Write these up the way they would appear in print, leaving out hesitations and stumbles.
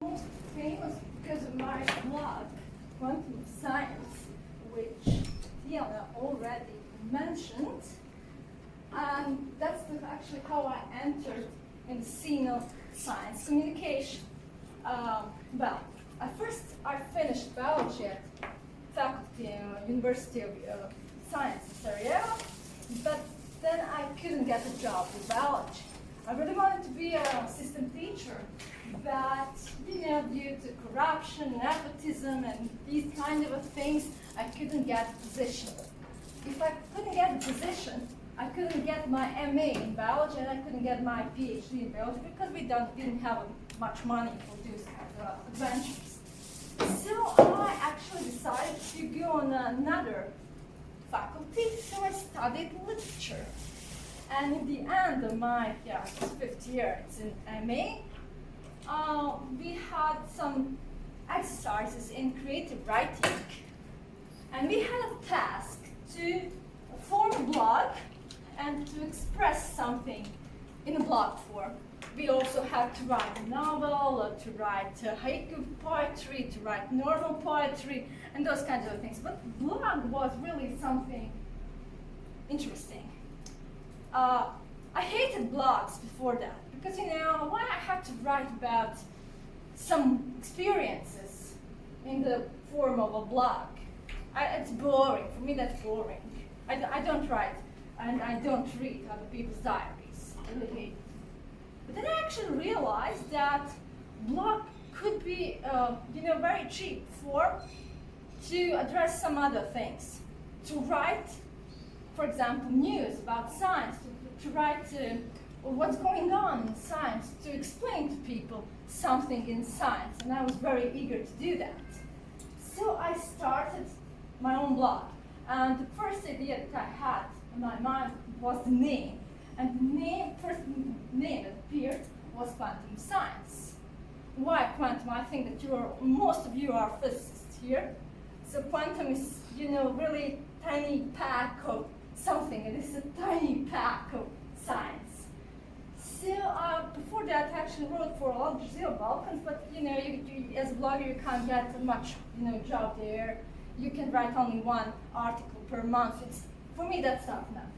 Most famous because of my blog, Quantum Science, which Jelena already mentioned. And that's actually how I entered in the scene of science communication. Well, at first I finished biology at faculty University of Science in Sarajevo, but then I couldn't get a job with biology. I really wanted to be an assistant teacher, but due to corruption, nepotism, and these kind of things, I couldn't get a position. If I couldn't get a position, I couldn't get my MA in biology, and I couldn't get my PhD in biology because we didn't have much money for these kind of adventures. So I actually decided to go on another faculty, so I studied literature. And in the end of my fifth year, it's in MA, we had some exercises in creative writing. And we had a task to form a blog and to express something in a blog form. We also had to write a novel, or to write haiku poetry, to write normal poetry, and those kinds of things. But blog was really something interesting. I hated blogs before that because why I had to write about some experiences in the form of a blog. It's boring. For me, that's boring. I don't write and I don't read other people's diaries. I really hate it. But then I actually realized that blog could be very cheap form to address some other things. To write, for example, news about science, to write what's going on in science, to explain to people something in science, and I was very eager to do that. So I started my own blog, and the first idea that I had in my mind was the name, and the first name that appeared was Quantum Science. Why quantum? I think that most of you are physicists here, so quantum is really tiny pack of something. It is a tiny pack of science. So before that, I actually wrote for Al Jazeera Balkans, but you, as a blogger, you can't get much job there. You can write only one article per month. For me, that's not enough.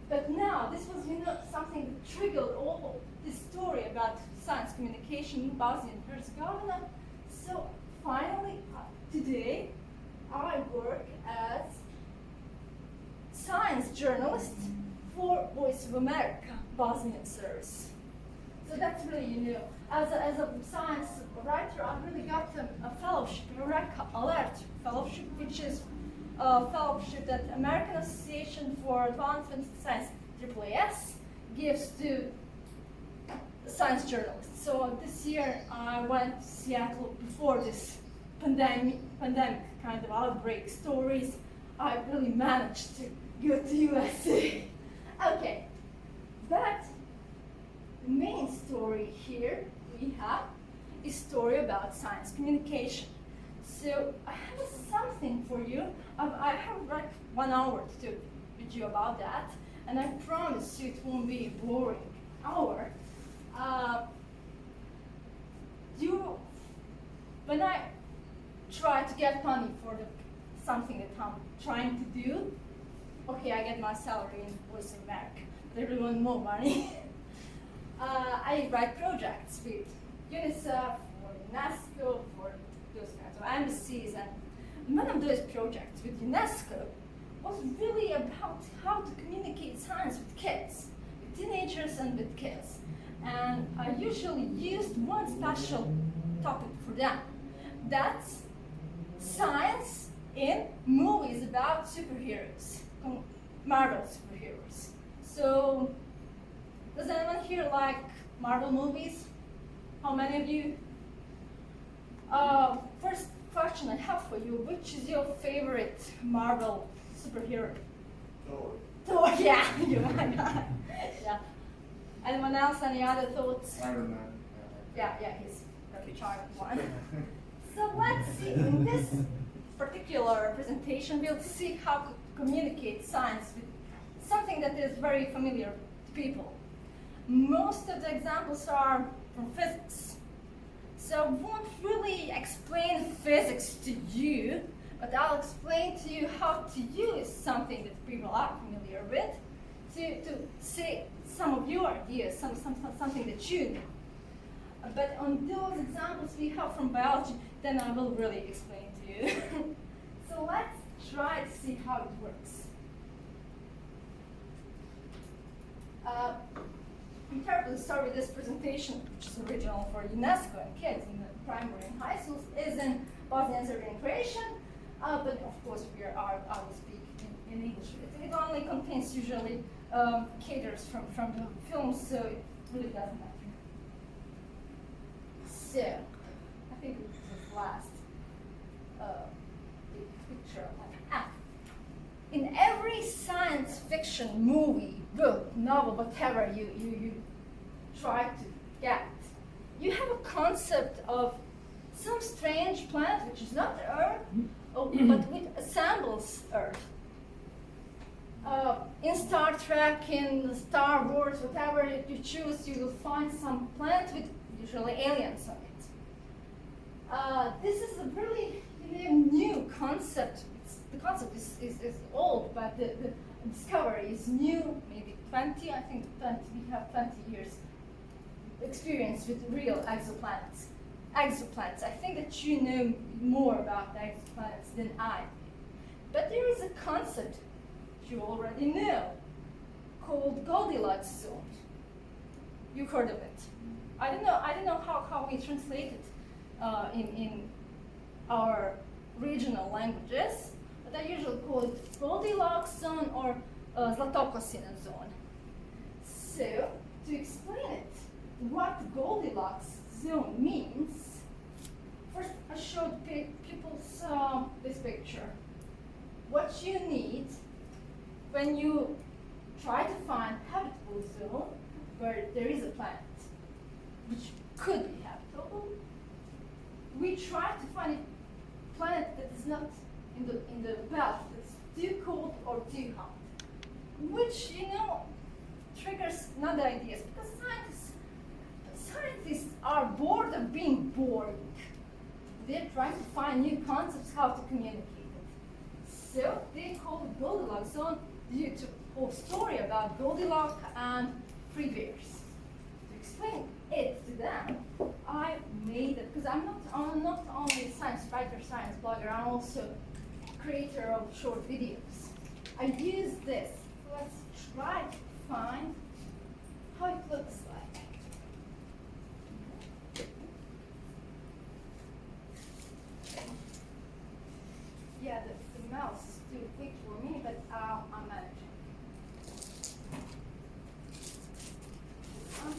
But now this was something that triggered all this story about science communication in Bosnia and Herzegovina. So finally, today, I work as science journalist for Voice of America Bosnian service. So that's really, as a science writer, I really got a fellowship, a Eureka Alert fellowship, which is a fellowship that American Association for Advancement in Science, AAAS, gives to science journalists. So this year I went to Seattle before this pandemic kind of outbreak stories. I really managed to go to USA. Okay, but the main story here we have is story about science communication. So I have something for you. I have like 1 hour to do with you about that, and I promise you it won't be a boring hour. When I try to get money for something that I'm trying to do, okay, I get my salary in Voice of America, but I really want more money. I write projects with UNICEF, for UNESCO, for those kinds of embassies, and one of those projects with UNESCO was really about how to communicate science with kids, with teenagers and with kids. And I usually used one special topic for them. That's science in movies about superheroes, Marvel superheroes. So, does anyone here like Marvel movies? How many of you? First question I have for you, which is your favorite Marvel superhero? Thor, yeah, you might not. Yeah. Anyone else, any other thoughts? Iron Man. Yeah, he's a very charming one. So let's see, in this particular presentation, we'll see how to communicate science with something that is very familiar to people. Most of the examples are from physics. So I won't really explain physics to you, but I'll explain to you how to use something that people are familiar with to say some of your ideas, something that you know. But on those examples we have from biology, then I will really explain to you. So let's try to see how it works. I'm terribly sorry this presentation, which is original for UNESCO and kids in the primary and high schools, is in Bosnian-Serbian Croatian, but of course I will speak in English. It only contains usually caters from the films, so it really doesn't matter. So, I think it was the last picture. In every science fiction movie, book, novel, whatever you try to get, you have a concept of some strange planet which is not Earth, but which assembles Earth. In Star Trek, in Star Wars, whatever you choose, you will find some planet with usually aliens on it. This is a really new concept. The concept is old, but the discovery is new, maybe 20, I think 20, we have 20 years experience with real exoplanets. Exoplanets, I think that you know more about exoplanets than I do. But there is a concept you already know called Goldilocks zone. You've heard of it. I don't know how we translate it in our regional languages, but I usually call it Goldilocks zone or Zlatokosina zone. So, to explain it, what Goldilocks zone means, first I showed people this picture. What you need when you try to find habitable zone where there is a planet, which could be habitable, we try to find a planet that is not in the belt, that's too cold or too hot, which triggers another ideas, because scientists are bored of being boring. They're trying to find new concepts how to communicate it. So they call it Goldilocks zone due to a whole story about Goldilocks and three bears. To explain it to them, I made it, because I'm not only a science writer, science blogger, I'm also creator of short videos. I use this. Let's try to find how it looks like. Yeah, the mouse is too quick for me, but I'm managing. I'm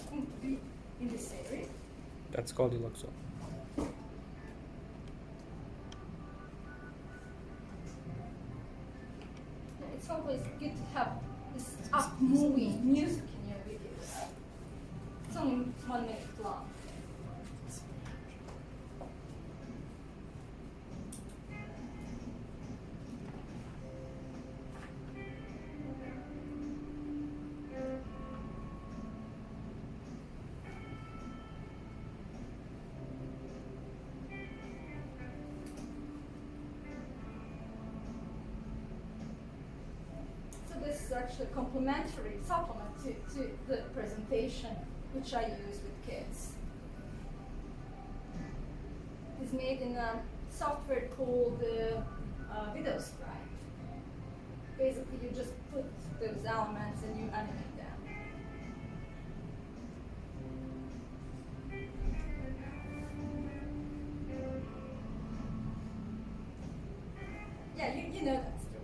going to be in this area. That's Goldilocks zone. It's always good to have this up-moving music in your videos. It's only 1 minute long. This is actually a complementary supplement to the presentation, which I use with kids. It's made in a software called VideoScribe. Basically, you just put those elements and you animate them. Yeah, you know that story.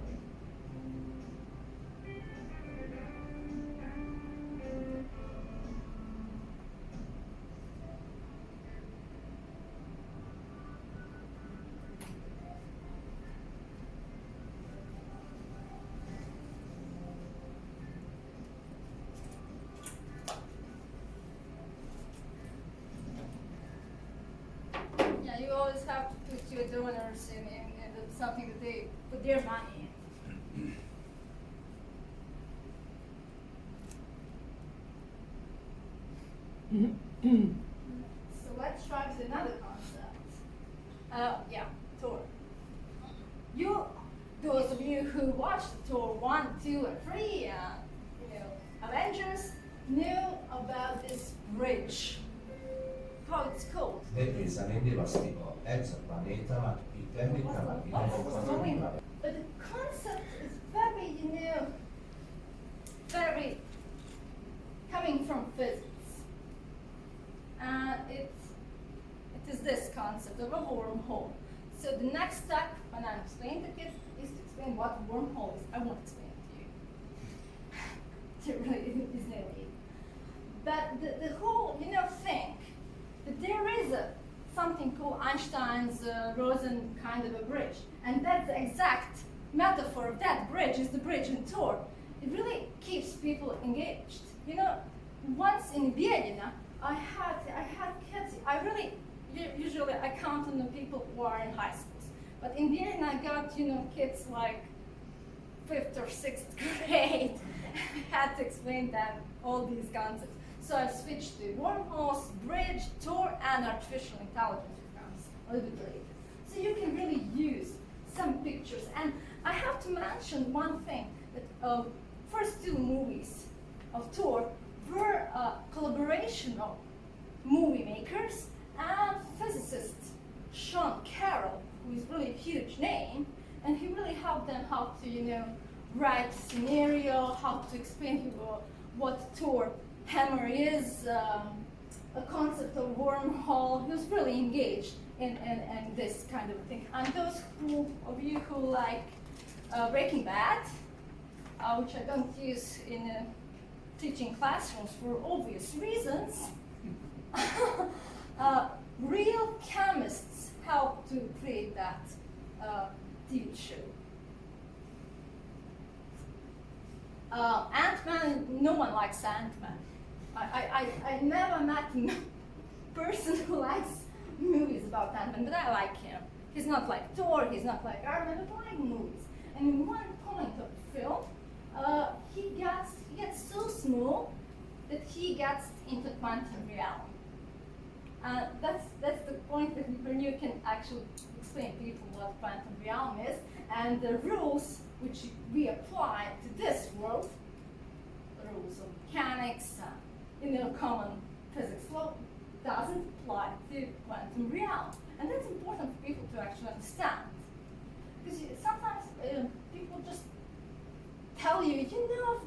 You always have to put your donors in something that they put their money in. So let's another concept. Yeah, Tor. Those of you who watched Tor 1, 2, and 3, Avengers, knew about this bridge. How it's called? Decisamente exoplaneta But the concept is very, very coming from physics. And it is this concept of a wormhole. So the next step when I'm explaining to kids is to explain what a wormhole is. I won't explain it to you. It really is no need. But the whole, thing, that there is something called Einstein's Rosen kind of a bridge. And that's the exact metaphor of that bridge is the bridge in Tor. It really keeps people engaged. Once in Jelena, I had kids. Usually I count on the people who are in high schools. But in Jelena, I got, kids like 5th or 6th grade. I had to explain them all these concepts. So I switched to wormholes, bridge, Tor, and artificial intelligence programs a little bit later. So you can really use some pictures. And I have to mention one thing, that first 2 movies of Tor were a collaboration of movie makers and physicist Sean Carroll, who is really a huge name, and he really helped them how to, write scenario, how to explain what Tor hammer is, a concept of wormhole. He was really engaged in this kind of thing. And those of you who like Breaking Bad, which I don't use in teaching classrooms for obvious reasons, real chemists helped to create that TV show. Ant-Man, no one likes Ant-Man. I never met a person who likes movies about Ant-Man, but I like him. He's not like Thor, he's not like Iron Man, but I like movies. And in one point of the film, he gets so small that he gets into quantum realm. That's the point where you can actually explain to people what quantum realm is, and the rules which we apply to this world, the rules of mechanics, common physics law, doesn't apply to quantum realm. And that's important for people to actually understand. Because sometimes people just tell you,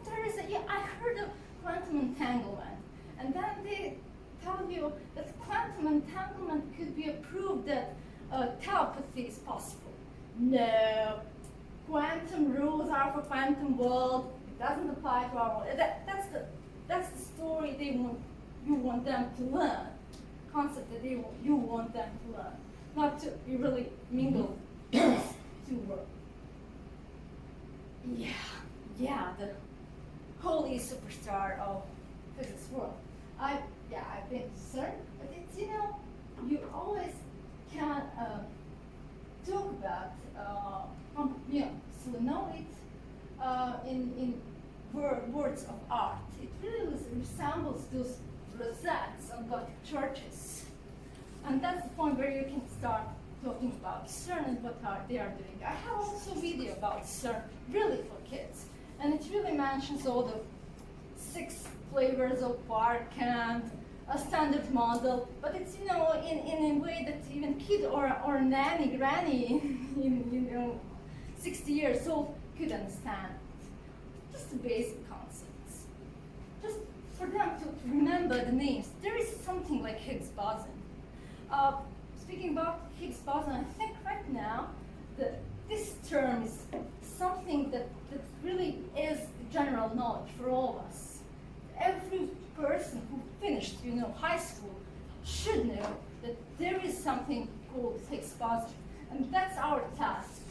there is I heard of quantum entanglement. And then they tell you that quantum entanglement could be a proof that telepathy is possible. No. Quantum rules are for quantum world. It doesn't apply to our world. That's the story you want them to learn. Concept that you want them to learn, not to really mingle these 2 worlds. Yeah, the holy superstar of physics world. I've been to CERN, but it's you always can talk about solenoid in words of art. It really resembles those rosettes on Gothic churches. And that's the point where you can start talking about CERN and what they are doing. I have also a video about CERN, really for kids. And it really mentions all the 6 flavors of quark and a standard model, but it's in a way that even kid or nanny, granny, 60 years old could understand. Just the basic concepts. Just for them to remember the names. There is something like Higgs Boson. Speaking about Higgs Boson, I think right now that this term is something that really is general knowledge for all of us. Every person who finished, high school should know that there is something called Higgs Boson, and that's our task.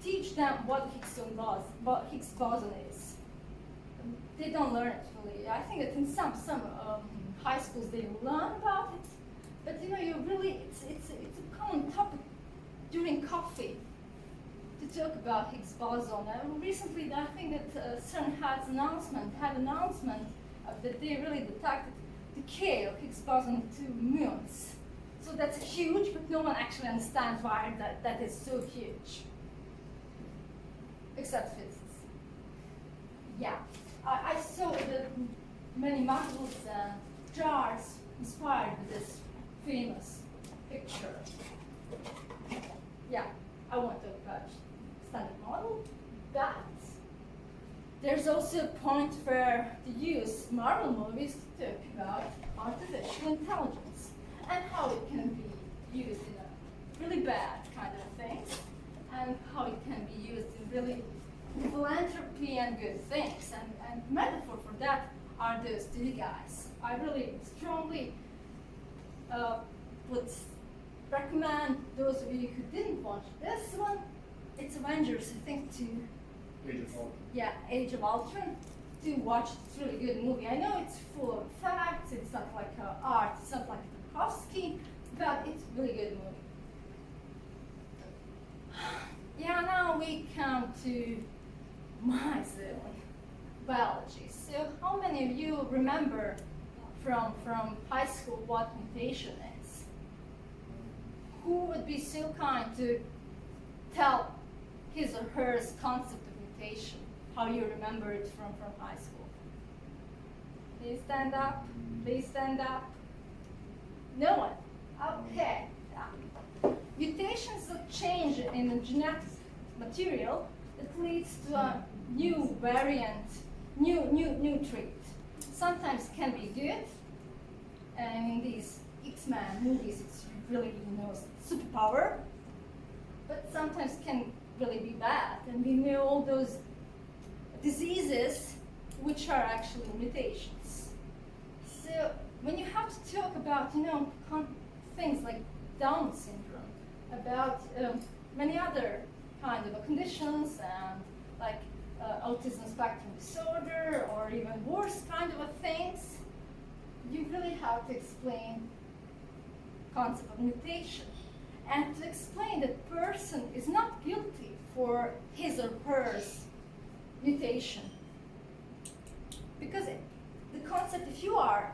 Teach them what Higgs Boson is. They don't learn it fully. I think that in some high schools they learn about it, but you really it's a common topic during coffee to talk about Higgs Boson. Recently, I think that CERN had announcement that they really detected decay of Higgs boson to muons. So that's huge, but no one actually understands why that is so huge, except physicists. Yeah, I saw that many models and jars inspired with this famous picture. Yeah, I won't talk about standard model, but there's also a point where to use Marvel movies to talk about artificial intelligence and how it can be used in a really bad kind of things, and how it can be used in really philanthropy and good things. And metaphor for that are those two guys. I really strongly would recommend those of you who didn't watch this one, it's Avengers, I think, to Age of Ultron. yeah, Age of Ultron, to watch. It's a really good movie. I know it's full of facts, it's not like art, it's not like Tarkovsky, but it's a really good movie. Yeah, now we come to my zone, biology. So how many of you remember from high school what mutation is? Who would be so kind to tell his or her concept of mutation, how you remember it from high school? Please stand up, please stand up. No one, okay. Mutations are change in the genetic material that leads to a new variant, new trait. Sometimes can be good, and in these X-Men movies it's really, superpower, but sometimes can really be bad, and we know all those diseases which are actually mutations. So when you have to talk about, things like Down syndrome, about many other kind of conditions, and like autism spectrum disorder, or even worse kind of things, you really have to explain concept of mutation, and to explain that person is not guilty for his or her mutation. Because the concept, if you are,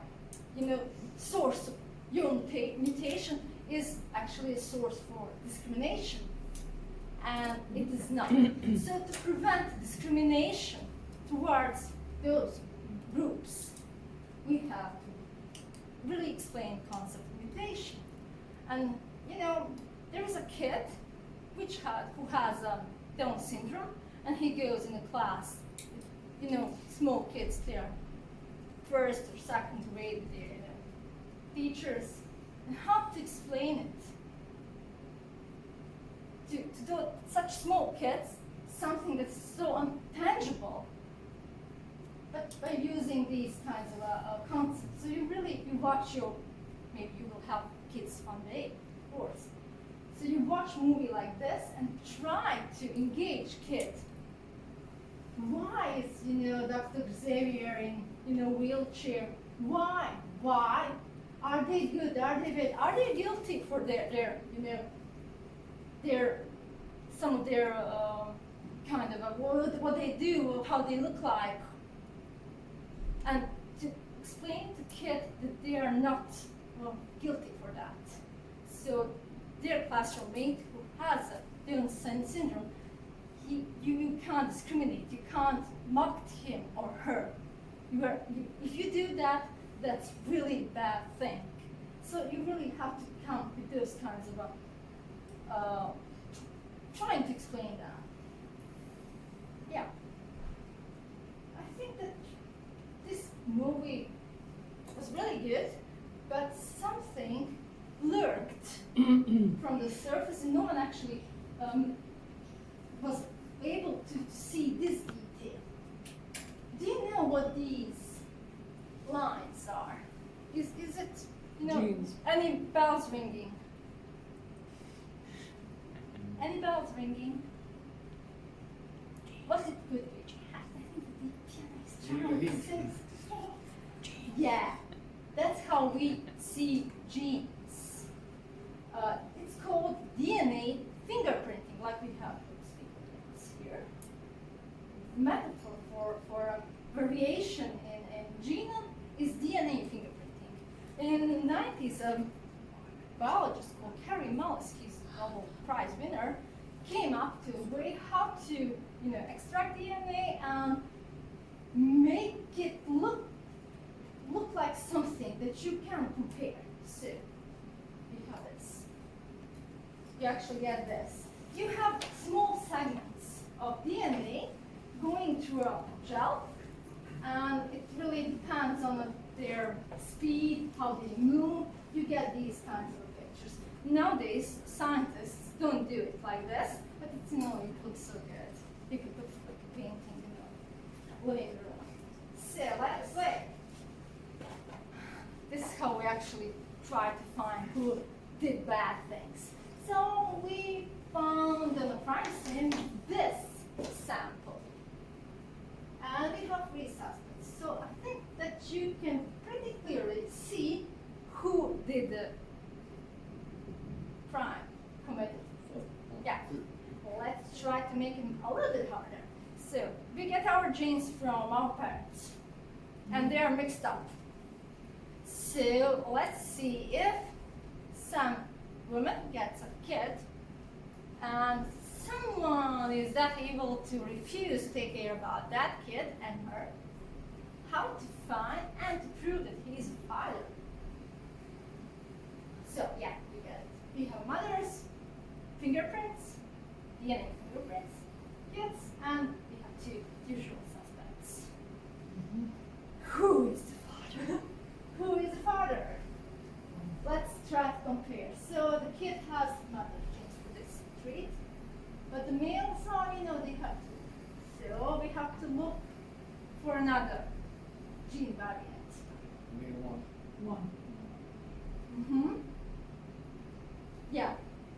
source of your mutation, is actually a source for discrimination, and it is not. So to prevent discrimination towards those groups, we have to really explain concept of mutation. And there is a kid who has Down syndrome, and he goes in a class, small kids, they're first or second grade, they're teachers, and how to explain it to such small kids, something that's so intangible, but by using these kinds of concepts. So you watch maybe you will have kids one day, of course. So you watch a movie like this and try to engage kids. Why is Dr. Xavier in wheelchair? Why? Are they good? Are they bad? Are they guilty for their some of their kind of what they do, how they look like, and to explain to kids that they are not guilty for that. So their classroom mate who has Down syndrome, you can't discriminate. You can't mock him or her. If you do that, that's really bad thing. So you really have to come with those kinds of trying to explain that. Yeah. I think that this movie was really good, but something lurked from the surface, and no one actually was able to see this detail. Do you know what these lines are? Is it, Genes. any bells ringing? Any bells ringing? What it could be? I think the pianist trying to say. Yeah, that's how we see genes. It's called DNA fingerprinting, like we have those fingerprints here. Metaphor for a variation in genome is DNA fingerprinting. biologist called Carrie Mullis, he's a Nobel Prize winner, came up to a way how to, extract DNA and make it look like something that you can compare. So you have this. You actually get this. You have small segments of DNA going through a gel, and it really depends on their speed, how they move. You get these kinds of pictures. Nowadays, scientists don't do it like this, but it looks so good. You could put like a painting, later on. So let's say, this is how we actually try to find who did bad things. So we found on the crime scene this sample. And we have three suspects. So I think that you can pretty clearly see who did the crime committed. Yeah. Let's try to make it a little bit harder. So we get our genes from our parents, and they are mixed up. So let's see if some woman gets a kid, and someone is that able to refuse to take care about that kid and her, how to find and to prove that he's a father. So yeah, you get it. We have mother's fingerprints, DNA fingerprints, kids, and we have two usual suspects. Who is the father? Who is the father? Let's try to compare. So the kid has mother genes for this trait, but the males are, they have two. So we have to look for another gene variant. One. Mm-hmm. Yeah,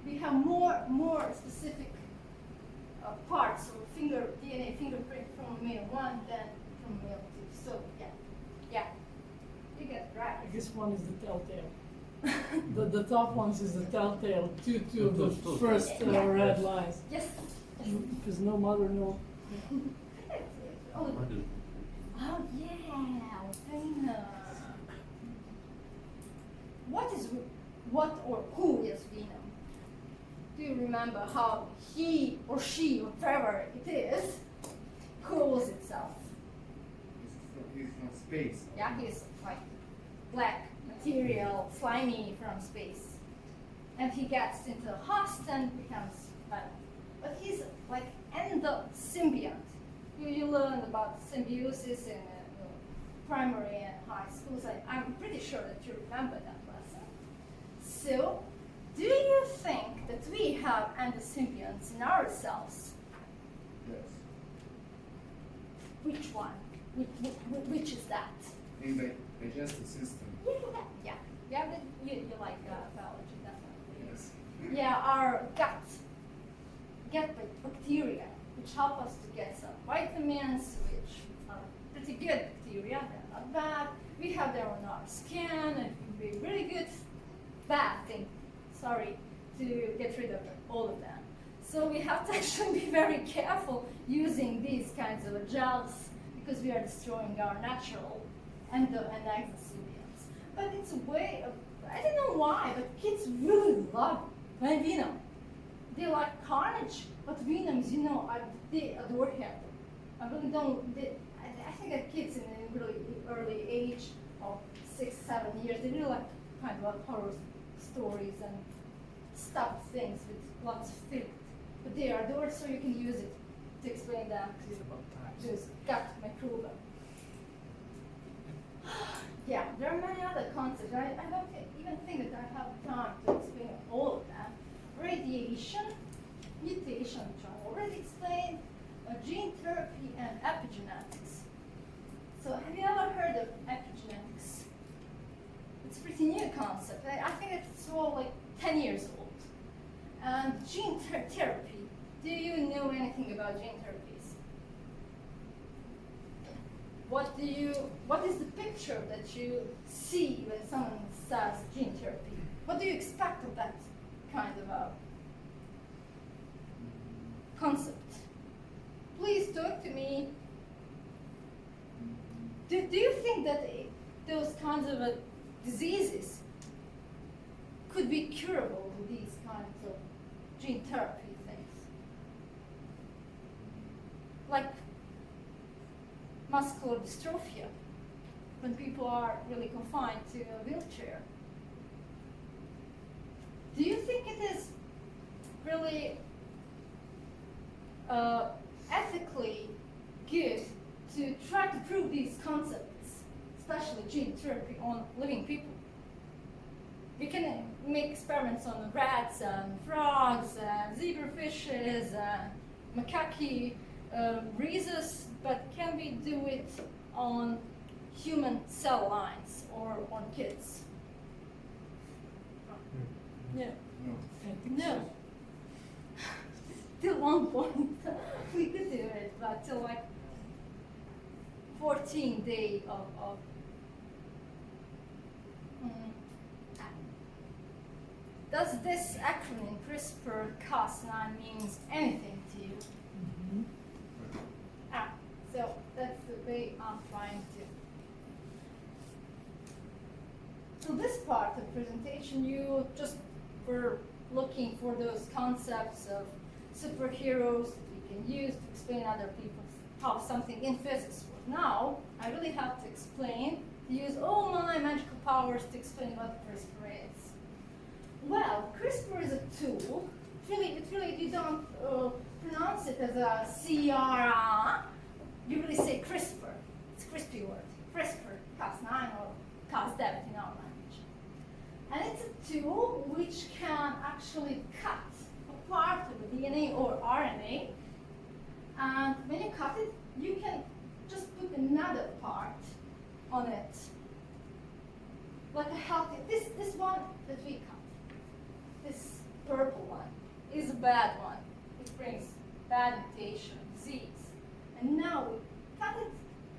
we have more specific parts of DNA fingerprint from male 1 than from male 2. So yeah, you get it right. This one is the telltale. the top ones is the telltale. Two of the first red lines. Yes. Because no mother, no. Oh yeah, Albina. What or who is Venom? Do you remember how he or she, whatever it is, calls itself? He's from space. Yeah, he's like black material, slimy from space. And he gets into a host and becomes Venom. But he's like endosymbiont. You learn about symbiosis in primary and high schools. I'm pretty sure that you remember that lesson. So, do you think that we have endosymbionts in ourselves? Yes. Which one? Which is that? In the digestive system. Yeah, but you like biology, definitely. Yes. Yeah, our gut bacteria, which help us to get some vitamins, which are pretty good bacteria, they're not bad. We have them on our skin, and it can be really good, bad thing, to get rid of all of them. So we have to actually be very careful using these kinds of gels because we are destroying our natural endo and exosymbionts. But it's a way of, I don't know why, but kids really love Venom. They like Carnage, but Venoms, they adore him. I really don't, I think that kids in a really early age of 6, 7 years, they really like kind of horror stories and stuffed things with lots of things. But they are adored, so you can use it to explain them to this gut microbiome. Yeah, there are many other concepts. I don't even think that I have time to explain all of them. Radiation, mutation, which I already explained, gene therapy, and epigenetics. So have you ever heard of epigenetics? It's a pretty new concept. I think it's all like 10 years old. And gene therapy, do you know anything about gene therapies? What is the picture that you see when someone says gene therapy? What do you expect of that kind of a concept? Please talk to me. Do you think that those kinds of diseases could be curable with these kinds of gene therapy things. Like muscular dystrophia, when people are really confined to a wheelchair. Do you think it is really ethically good to try to prove these concepts, especially gene therapy, on living people? We can make experiments on rats and frogs and zebrafishes and macaque rhesus, but can we do it on human cell lines or on kids? Yeah. No. I think No. Till one point we could do it, but till like 14 days of Does this acronym CRISPR-Cas9 means anything to you? Mhm. So that's the way I'm trying to. So this part of the presentation, you just were looking for those concepts of superheroes that we can use to explain other people how something in physics works. Now, I really have to explain, to use all my magical powers to explain what CRISPR is. Well, CRISPR is a tool. It really, you don't pronounce it as a CRR. You really say CRISPR. It's a crispy word. CRISPR, Cas9 or Cas9 in our language. And it's a tool which can actually cut a part of the DNA or RNA. And when you cut it, you can just put another part on it. Like a healthy, this one that we cut, this purple one, is a bad one. It brings bad mutation, disease. And now we cut it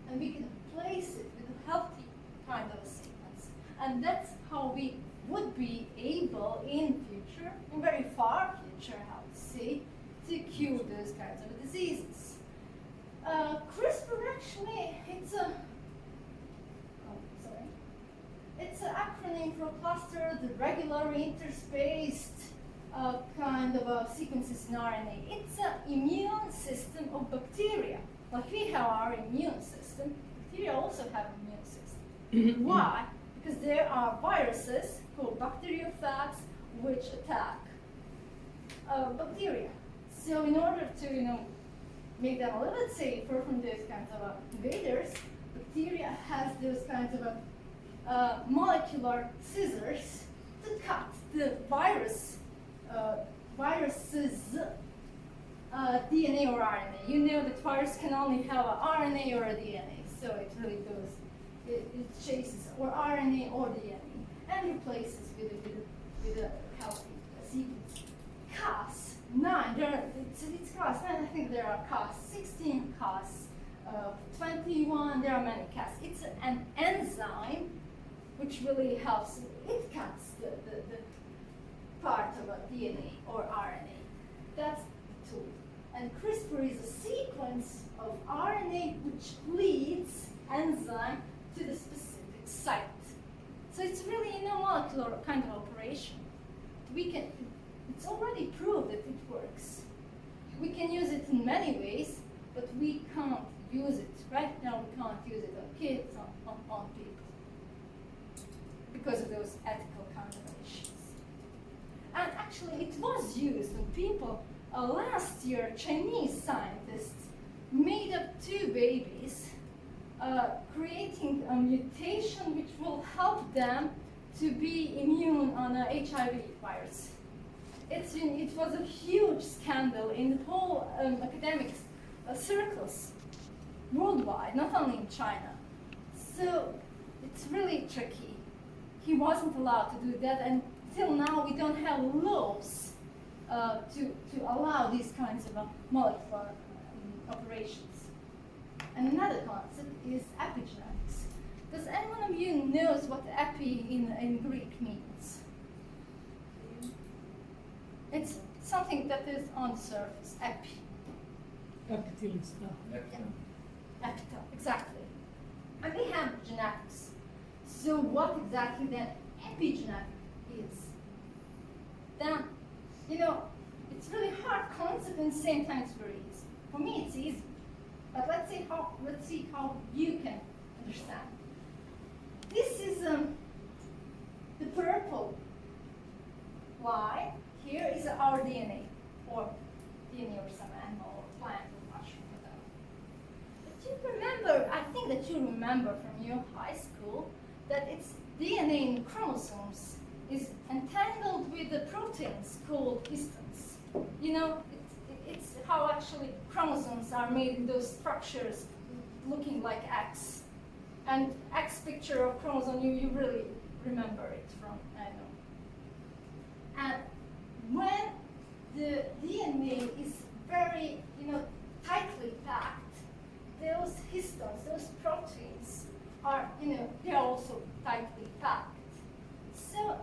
and we can replace it with a healthy kind of a sequence. And that's how we would be able in future, in very far future, how to say, to cure those kinds of diseases. CRISPR actually, it's an acronym for clustered, regularly interspaced kind of sequences in RNA. It's an immune system of bacteria. Like we have our immune system, bacteria also have an immune system. Why? Because there are viruses called bacteriophages which attack bacteria. So in order to make them a little bit safer from those kinds of invaders, bacteria has those kinds of molecular scissors to cut the viruses DNA or RNA. You know that virus can only have an RNA or a DNA, so it really goes, it chases or RNA or DNA and replaces with a healthy sequence. Cas9, it's Cas9, I think there are Cas16, Cas21, there are many Cas. It's an enzyme which really helps, it cuts the part of a DNA or RNA. That's the tool. And CRISPR is a sequence of RNA which leads enzyme to the specific site. So it's really a molecular kind of operation. It's already proved that it works. We can use it in many ways, but we can't use it. Right now we can't use it on kids, on people, because of those ethical considerations. And actually it was used on people. Last year, Chinese scientists made up 2 babies, creating a mutation which will help them to be immune on a HIV virus. It was a huge scandal in the whole academic circles worldwide, not only in China. So it's really tricky. He wasn't allowed to do that, and till now we don't have laws to allow these kinds of molecular operations. And another concept is epigenetics. Does anyone of you knows what epi in Greek means? It's something that is on the surface, epi. Epithelial stuff. Epithel, exactly. And we have genetics. So what exactly then epigenetic is? you know, it's really hard concept and at the same time it's very easy. For me, it's easy. But let's see how you can understand. This is the purple line. Here is our DNA, or DNA or some animal or plant or mushroom or whatever. But you remember, I think that you remember from your high school that it's DNA in chromosomes is entangled with the proteins called histons. You know, it's how actually chromosomes are made in those structures looking like X. And X picture of chromosome, you really remember it from, I know. And when the DNA is very, you know, tightly packed, those histones, those proteins are, you know, they're also tightly packed. So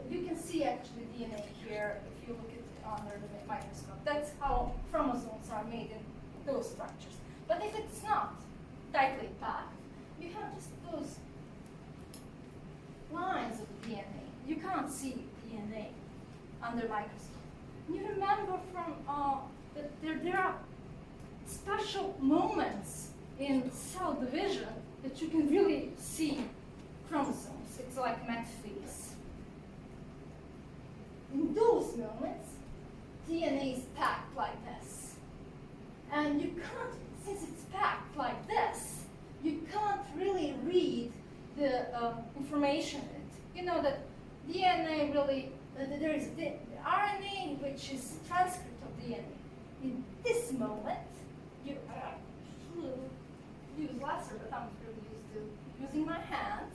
you can see actually DNA here if you look at it under the microscope. That's how chromosomes are made in those structures. But if it's not tightly packed, you have just those lines of DNA. You can't see DNA under microscope. You remember from that there are special moments in cell division that you can really see chromosomes. It's like metaphysics. In those moments, DNA is packed like this. And you can't, since it's packed like this, you can't really read the information in it. You know that DNA really, there is the RNA, which is transcript of DNA. In this moment, you use laser, but I'm really used to using my hands.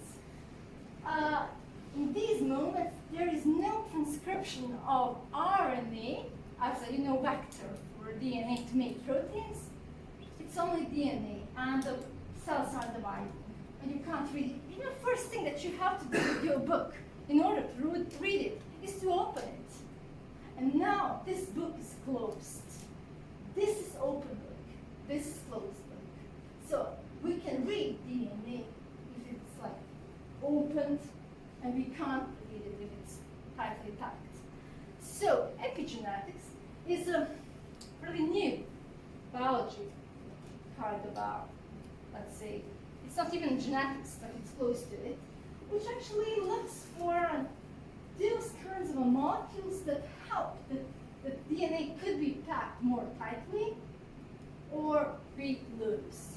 In these moments, there is no transcription of RNA as a vector for DNA to make proteins. It's only DNA, and the cells are divided, and you can't read it. You know, first thing that you have to do with your book in order to read it is to open it. And now this book is closed. This is open book. This is closed book. So we can read DNA if it's like opened, and we can't read it if it's tightly packed. So epigenetics is a really new biology kind of let's say, it's not even genetics, but it's close to it, which actually looks for those kinds of molecules that help that DNA could be packed more tightly or be loose.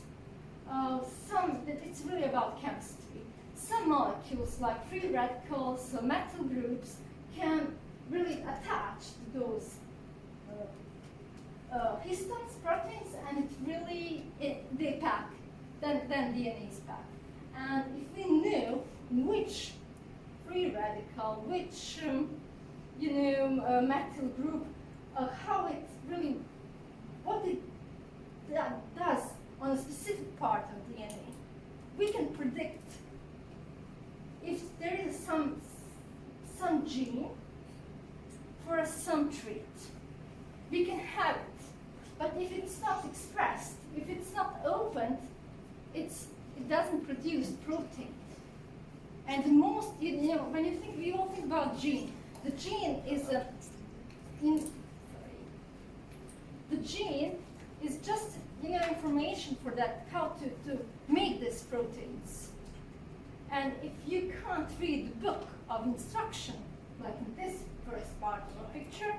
It's really about chemistry. Some molecules, like free radicals, metal groups, can really attach to those histones, proteins, and they pack. Then DNA is packed. And if we knew which free radical, which metal group, how it really, what it does on a specific part of DNA, we can predict if there is some gene for some trait. We can have it, but if it's not expressed, if it's not opened, it doesn't produce protein. And the most, when we all think about gene, the gene is the gene is just information for that, how to make these proteins. And if you can't read the book of instruction, like in this first part of the picture,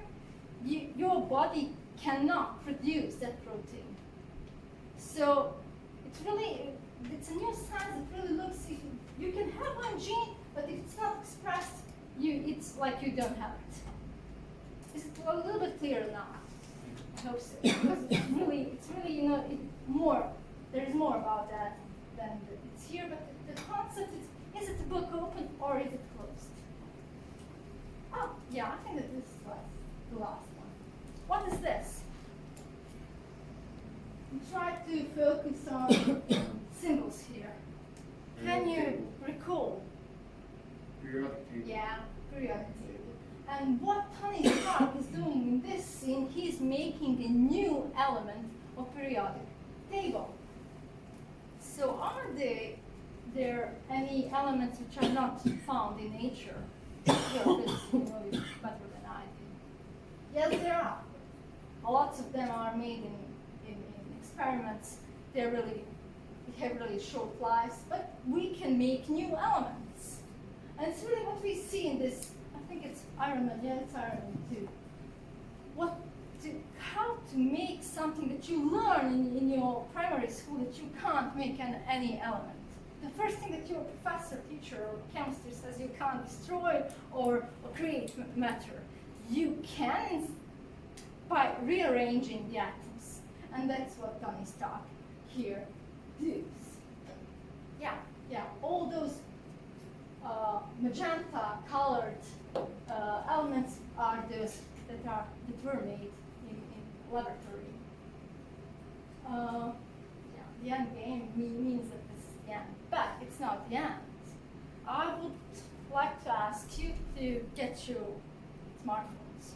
your body cannot produce that protein. So it's a new science that really looks, if you can have one gene, but if it's not expressed, it's like you don't have it. Is it a little bit clearer now? I hope so. Because it's really more. There's more about that than it's here. But the concept is it the book open or is it closed? Oh, yeah, I think that this is the last one. What is this? We try to focus on symbols here. Can you recall? Periodic table. Yeah, periodic table. And what Tony Stark is doing in this scene, he's making a new element of periodic table. So are there any elements which are not found in nature? Well, this you know better than I do. lots of them are made in experiments. They have really short lives, but we can make new elements. And it's really what we see in this, I think it's Ironman, yeah, it's Ironman 2. How to make something that you learn in your primary school that you can't make any element. The first thing that your professor, teacher, or chemistry says you can't destroy or create matter. You can by rearranging the atoms. And that's what Tony's talk here does. Yeah, all those magenta colored elements are those that were made in laboratory. The end game means that this is the end, but it's not the end. I would like to ask you to get your smartphones.